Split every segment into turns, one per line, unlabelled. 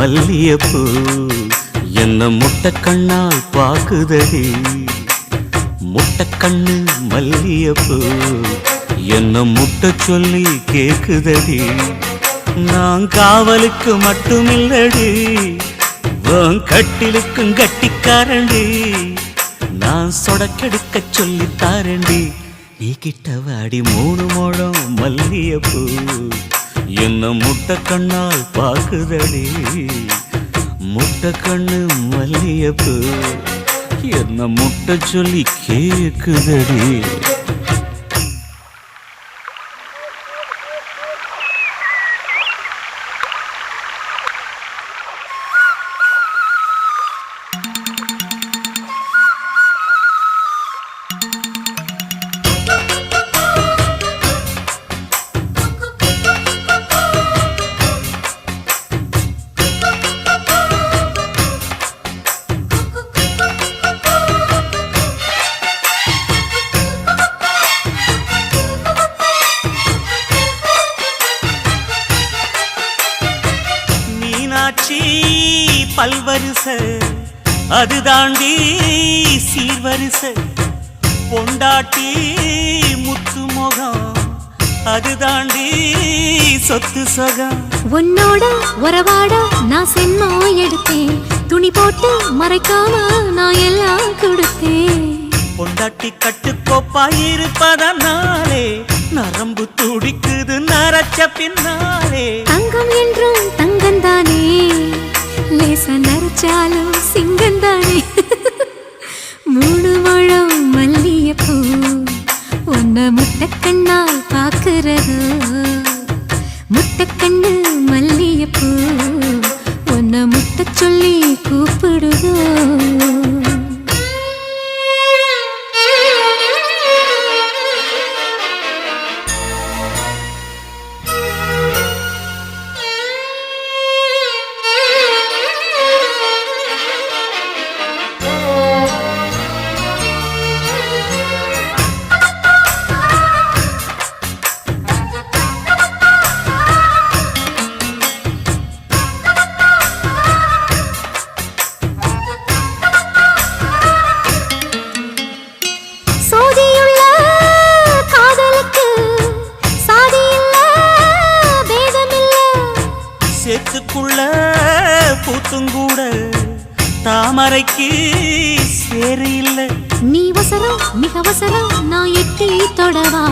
மல்லியப்பூ என்ன முட்டை கண்ணால் பாக்குதடி முட்டை கண்ணு மல்லியப்பூ என்ன முட்டை சொல்லி கேக்குதடி நான் காவலுக்கு மட்டுமில்லடி உன் கட்டிலுக்கும் கட்டிக்காரண்டி நான் சொடக்கெடுக்க சொல்லித்தாரண்டி நீ கிட்ட வாடி 3 முழம் மல்லியப்பூ என்ன முட்டை கண்ணால் பாக்குதடி முட்டை கண்ணு மல்லியப்பூ என்ன முட்டை சொல்லி கேக்குதடி பல்வரிச அது தாண்டி சீர்வரிச பொண்டாட்டி முத்து முகம் அது தாண்டி சொத்து சகம்
உன்னோட உறவாட நான் சென்மோ எடுத்தேன் துணி போட்டு மறைக்காம நான் எல்லாம் கொடுத்தேன்
பொண்டாட்டி கட்டுக்கோப்பா இருப்பதனாலே நரம்பு துடிக்குது நரச்ச பின்னாலே
தங்கம் என்றும் தங்கந்தானே லேசா நரைச்சாலும் சிங்கந்தானே 3 முழம் மல்லியப்பூ உன்னை முட்டை கண்ணால் பாக்குறது முட்டை கண்ணு மல்லியப்பூ உன்னை முட்டை சொல்லி கூப்பிடுதோ
சேத்துக்குள்ள பூத்துங்கூட தாமரைக்கு சேரு இல்ல
நீ வசரம் மிக வசரம் நான் எட்டி தொடவா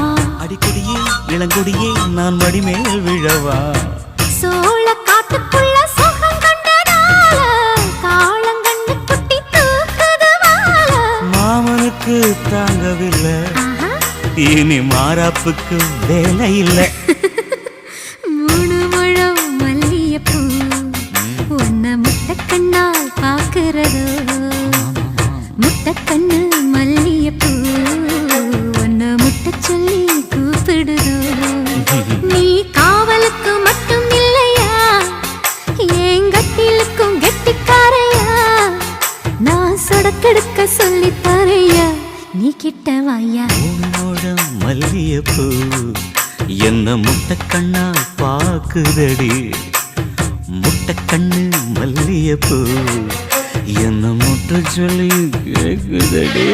அடிக்கொடியே இளங்கொடியே நான் மடிமேல் விழவா
சோழ காட்டுக்குள்ள சுகம் கண்டதால காளங்கண்ணு குட்டி தூக்குதுவால
மாமனுக்கு தாங்கவில்லை இனி மாறாப்புக்கு வேலை இல்லை
கண்ணால் பாக்குறதோ முட்டை கண்ணு மல்லியப்பூ உன்னை முட்டை சொல்லி கூப்பிடுதோ நீ காவலுக்கு மட்டும் இல்லையா என் கட்டிலுக்கும் கெட்டிக்காரையா நான் சொடக்கெடுக்க சொல்லி தரையா நீ கிட்ட வாயா
3 முழம் மல்லியப்பூ என்ன முட்டை கண்ணால் பாக்குதடி முட்டை கண்ணு மல்லியப்பூ என்ன முட்டை சொல்லி கேக்குதடி